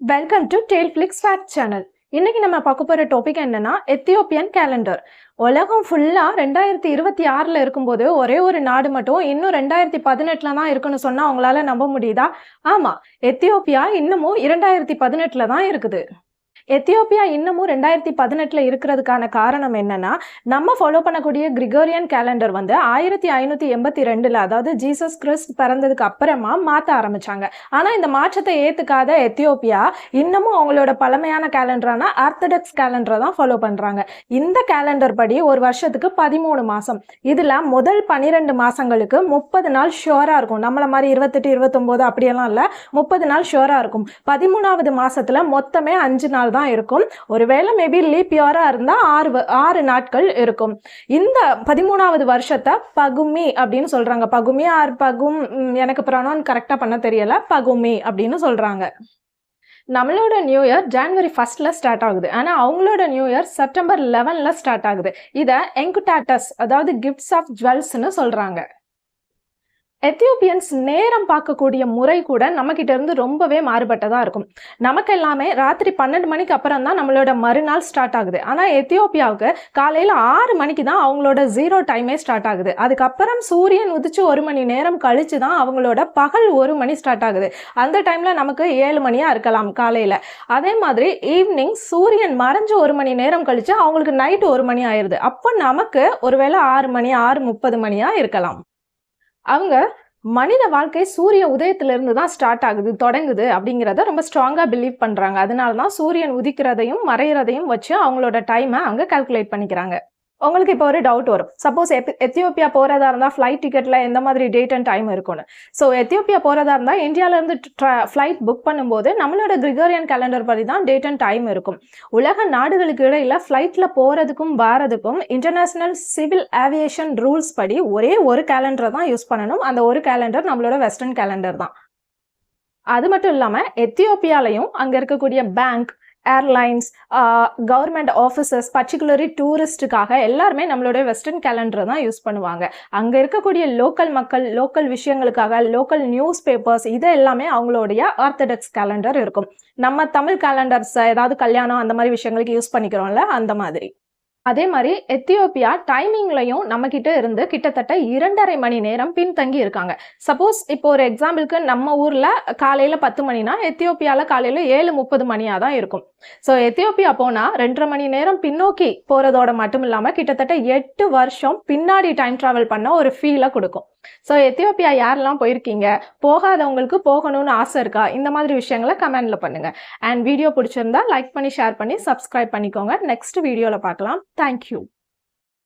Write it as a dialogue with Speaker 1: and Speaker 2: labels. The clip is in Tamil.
Speaker 1: Welcome to Dailyflix fact channel. இன்னைக்கு நம்ம பார்க்க போகிற டாபிக் என்னன்னா எத்தியோப்பியன் கேலண்டர். உலகம் ஃபுல்லாக 2026 இருக்கும்போது ஒரே ஒரு நாடு மட்டும் இன்னும் 2018 தான் இருக்குன்னு சொன்னால் அவங்களால நம்ப முடியுதா? ஆமாம், எத்தியோப்பியா இன்னமும் 2018 தான் இருக்குது. எத்தியோப்பியா இன்னமும் 2018 இருக்கிறதுக்கான காரணம் என்னன்னா, நம்ம ஃபாலோ பண்ணக்கூடிய கிரிகோரியன் கேலண்டர் 1582 அதாவது ஜீசஸ் கிறிஸ்ட் பிறந்ததுக்கு அப்புறமா மாற்ற ஆரம்பிச்சாங்க. ஆனால் இந்த மாற்றத்தை ஏற்றுக்காத எத்தியோப்பியா இன்னமும் அவங்களோட பழமையான கேலண்டரான ஆர்த்தடாக்ஸ் கேலண்டரை தான் ஃபாலோ பண்ணுறாங்க. இந்த கேலண்டர் படி ஒரு வருஷத்துக்கு 13 மாதம். இதில் முதல் 12 மாதங்களுக்கு 30 நாள் ஷுவராக இருக்கும். நம்மளை மாதிரி 28, 29 அப்படியெல்லாம் இல்லை, 30 நாள் ஷுவராக இருக்கும். 13வது மாதத்தில் மொத்தமே 5 நாள் தான் இருக்கும். ஒருவேளை மேபி லீப் இயரா இருந்தா 6 நாட்கள் இருக்கும். இந்த 13வது வருஷத்தை பகுமி அப்படின்னு சொல்றாங்க. பகுமி ஆர் பகும், எனக்கு ப்ரொனவுன் கரெக்டா பண்ண தெரியல, பகுமி அப்படின்னு சொல்றாங்க. நம்மளோட நியூ இயர் ஜனவரி 1 ஸ்டார்ட் ஆகுது. ஆனால் அவங்களோட நியூ இயர் செப்டம்பர் 11 ஸ்டார்ட் ஆகுது. இதை என்குடாட்டஸ் அதாவது கிஃப்ட்ஸ் ஆஃப் ஜுவல்ஸ்னு சொல்றாங்க. எத்தியோப்பியன்ஸ் நேரம் பார்க்கக்கூடிய முறை கூட நம்மக்கிட்ட இருந்து ரொம்பவே மாறுபட்டதாக இருக்கும். நமக்கு எல்லாமே ராத்திரி 12 மணிக்கு அப்புறம் தான் நம்மளோட மறுநாள் ஸ்டார்ட் ஆகுது. ஆனால் எத்தியோப்பியாவுக்கு காலையில் 6 மணிக்கு தான் அவங்களோட 0 டைமே ஸ்டார்ட் ஆகுது. அதுக்கப்புறம் சூரியன் உதிச்சு 1 மணி நேரம் கழிச்சு தான் அவங்களோட பகல் 1 மணி ஸ்டார்ட் ஆகுது. அந்த டைமில் நமக்கு 7 மணியாக இருக்கலாம் காலையில். அதே மாதிரி ஈவினிங் சூரியன் மறைஞ்சு 1 மணி நேரம் கழிச்சு அவங்களுக்கு நைட்டு 1 மணி ஆயிடுது. அப்போ நமக்கு ஒருவேளை 6 மணி 6:30 மணியாக இருக்கலாம். அவங்க மனித வாழ்க்கை சூரிய உதயத்திலிருந்து தான் ஸ்டார்ட் ஆகுது, தொடங்குது அப்படிங்கிறத ரொம்ப ஸ்ட்ராங்காக பிலீவ் பண்ணுறாங்க. அதனால தான் சூரியன் உதிக்கிறதையும் மறைகிறதையும் வச்சு அவங்களோட டைமை அவங்க கால்குலேட் பண்ணிக்கிறாங்க. உங்களுக்கு இப்போ ஒரு டவுட் வரும், சப்போஸ் எத்தியோப்பியா போகிறதா இருந்தால் ஃப்ளைட் டிக்கெட்டில் எந்த மாதிரி டேட் அண்ட் டைம் இருக்கும்னு. ஸோ எத்தியோப்பியா போகிறதா இருந்தால் இந்தியாவிலேருந்து ஃப்ளைட் புக் பண்ணும்போது நம்மளோட கிரிகோரியன் கேலண்டர் படி தான் டேட் அண்ட் டைம் இருக்கும். உலக நாடுகளுக்கு இடையில் ஃப்ளைட்டில் போகிறதுக்கும் வரதுக்கும் இன்டர்நேஷ்னல் சிவில் ஏவியேஷன் ரூல்ஸ் படி ஒரே ஒரு கேலண்டரை தான் யூஸ் பண்ணணும். அந்த ஒரு கேலண்டர் நம்மளோட வெஸ்டர்ன் கேலண்டர் தான். அது மட்டும் இல்லாமல் எத்தியோப்பியாலையும் அங்கே இருக்கக்கூடிய bank, airlines, government officers, particularly டூரிஸ்ட்டுக்காக எல்லாருமே நம்மளோட வெஸ்டர்ன் கேலண்டரை தான் யூஸ் பண்ணுவாங்க. அங்கே இருக்கக்கூடிய லோக்கல் மக்கள், லோக்கல் விஷயங்களுக்காக லோக்கல் நியூஸ் பேப்பர்ஸ், இது எல்லாமே அவங்களுடைய ஆர்த்தடாக்ஸ் கேலண்டர் இருக்கும். நம்ம தமிழ் கேலண்டர்ஸ் ஏதாவது கல்யாணம் அந்த மாதிரி விஷயங்களுக்கு யூஸ் பண்ணிக்கிறோம்ல, அந்த மாதிரி. அதே மாதிரி எத்தியோப்பியா டைமிங்லையும் நம்மக்கிட்ட இருந்து கிட்டத்தட்ட 2.5 மணி நேரம் பின்தங்கி இருக்காங்க. சப்போஸ் இப்போ ஒரு எக்ஸாம்பிளுக்கு நம்ம ஊரில் காலையில் 10 மணினா எத்தியோப்பியாவில் காலையில் 7:30 மணியாக தான் இருக்கும். ஸோ எத்தியோப்பியா போனால் 2.5 மணி நேரம் பின்னோக்கி போகிறதோட மட்டும் இல்லாமல் கிட்டத்தட்ட 8 வருஷம் பின்னாடி டைம் ட்ராவல் பண்ண ஒரு ஃபீலை கொடுக்கும். ஸோ எத்தியோப்பியா யாரெல்லாம் போயிருக்கீங்க, போகாதவங்களுக்கு போகணும்னு ஆசை இருக்கா, இந்த மாதிரி விஷயங்களை கமெண்ட்ல பண்ணுங்க. அண்ட் வீடியோ பிடிச்சிருந்தா லைக் பண்ணி, ஷேர் பண்ணி, சப்ஸ்கிரைப் பண்ணிக்கோங்க. நெக்ஸ்ட் வீடியோவில் பார்க்கலாம். தேங்க்யூ.